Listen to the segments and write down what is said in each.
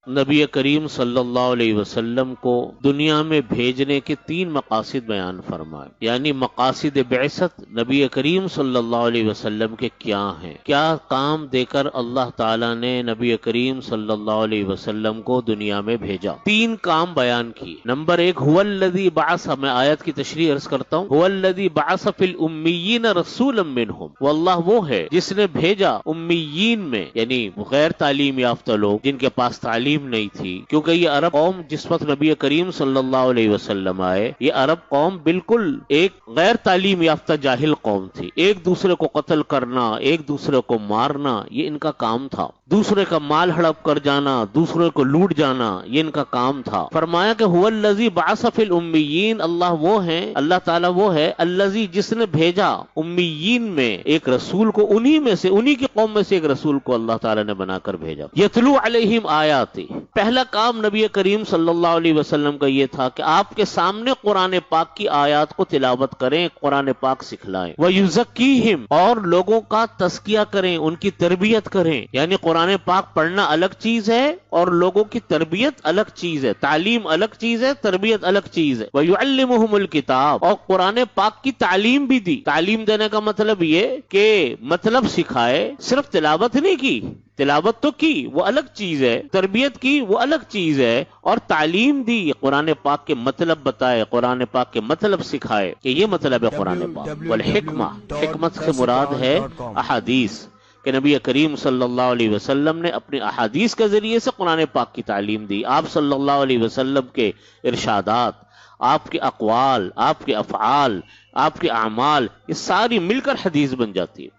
نبی کریم صلی اللہ علیہ وسلم کو دنیا میں بھیجنے کے 3 مقاصد بیان فرمائے، یعنی مقاصد بعثت نبی کریم صلی اللہ علیہ وسلم کے کیا ہیں، کیا کام دے کر اللہ تعالیٰ نے نبی کریم صلی اللہ علیہ وسلم کو دنیا میں بھیجا۔ 3 کام بیان کی۔ نمبر 1، هو الذی بعث، میں آیت کی تشریح عرض کرتا ہوں، هو الذی بعث فی الامیین رسولا منہم، وہ اللہ وہ ہے جس نے بھیجا امیین میں، یعنی غیر تعلیم یافتہ لوگ جن کے پاس تعلیم نہیں تھی، کیونکہ یہ عرب قوم جس وقت نبی کریم صلی اللہ علیہ وسلم آئے، یہ عرب قوم بالکل ایک غیر تعلیم یافتہ جاہل قوم تھی۔ ایک دوسرے کو قتل کرنا، ایک دوسرے کو مارنا، یہ ان کا کام تھا۔ دوسرے کا مال ہڑپ کر جانا، دوسرے کو لوٹ جانا، یہ ان کا کام تھا۔ فرمایا کہ هو الذی بعث فی الامیین، اللہ وہ ہے، اللہ تعالیٰ وہ ہے، الذی جس نے بھیجا امیین میں ایک رسول کو، انہی میں سے، انہی کی قوم میں سے ایک رسول کو اللہ تعالیٰ نے بنا کر بھیجا۔ یتلو علیہم آیات، پہلا کام نبی کریم صلی اللہ علیہ وسلم کا یہ تھا کہ آپ کے سامنے قرآن پاک کی آیات کو تلاوت کریں، قرآن پاک سکھلائیں۔ وَيُزَكِّيهِمْ، اور لوگوں کا تزکیہ کریں، ان کی تربیت کریں، یعنی قرآن پاک پڑھنا الگ چیز ہے اور لوگوں کی تربیت الگ چیز ہے، تعلیم الگ چیز ہے، تربیت الگ چیز ہے۔ وَيُعَلِّمُهُمُ الْكِتَابَ، اور قرآن پاک کی تعلیم بھی دی۔ تعلیم دینے کا مطلب یہ کہ مطلب سکھائے، صرف تلاوت نہیں کی، تلاوت تو کی، وہ الگ چیز ہے، تربیت کی، وہ الگ چیز ہے، اور تعلیم دی، قرآن پاک کے مطلب بتائے، قرآن پاک کے مطلب سکھائے کہ یہ مطلب ہے قرآن پاک۔ والحکمہ، حکمت سے مراد ہے احادیث، کہ نبی کریم صلی اللہ علیہ وسلم نے اپنی احادیث کے ذریعے سے قرآن پاک کی تعلیم دی۔ آپ صلی اللہ علیہ وسلم کے ارشادات، آپ کے اقوال، آپ کے افعال، آپ کے اعمال، یہ ساری مل کر حدیث بن جاتی ہے۔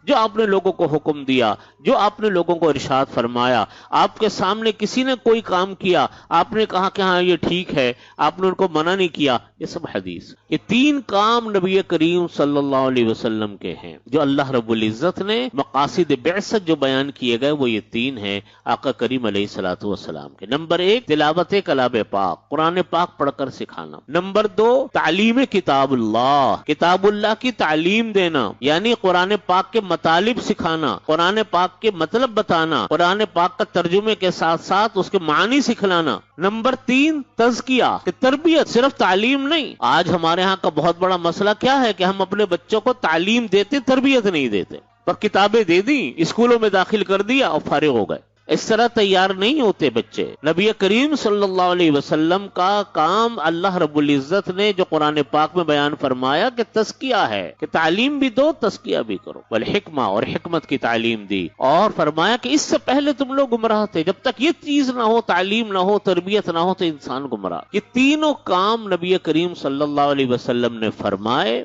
جو آپ نے لوگوں کو حکم دیا، جو آپ نے لوگوں کو ارشاد فرمایا، آپ کے سامنے کسی نے کوئی کام کیا، آپ نے کہا کہ ہاں یہ ٹھیک ہے، آپ نے ان کو منع نہیں کیا، یہ سب حدیث۔ یہ 3 کام نبی کریم صلی اللہ علیہ وسلم کے ہیں، جو اللہ رب العزت نے مقاصد بعثت جو بیان کیے گئے وہ یہ 3 ہیں آقا کریم علیہ الصلوۃ والسلام کے۔ نمبر 1، تلاوت کلام پاک، قرآن پاک پڑھ کر سکھانا۔ نمبر 2، تعلیم کتاب اللہ، کتاب اللہ کی تعلیم دینا، یعنی قرآن پاک کے مطالب سکھانا، قرآن پاک کے مطلب بتانا، قرآن پاک کا ترجمے کے ساتھ ساتھ اس کے معنی سکھلانا۔ نمبر 3، تزکیہ، کہ تربیت، صرف تعلیم نہیں۔ آج ہمارے ہاں کا بہت بڑا مسئلہ کیا ہے کہ ہم اپنے بچوں کو تعلیم دیتے، تربیت نہیں دیتے، پر کتابیں دے دیں، اسکولوں میں داخل کر دیا اور فارغ ہو گئے۔ اس طرح تیار نہیں ہوتے بچے۔ نبی کریم صلی اللہ علیہ وسلم کا کام اللہ رب العزت نے جو قرآن پاک میں بیان فرمایا کہ تزکیہ ہے، کہ تعلیم بھی دو، تزکیہ بھی کرو۔ والحکمہ، اور حکمت کی تعلیم دی، اور فرمایا کہ اس سے پہلے تم لوگ گمراہ تھے، جب تک یہ چیز نہ ہو، تعلیم نہ ہو، تربیت نہ ہو، تو انسان گمراہ۔ یہ تینوں کام نبی کریم صلی اللہ علیہ وسلم نے فرمائے۔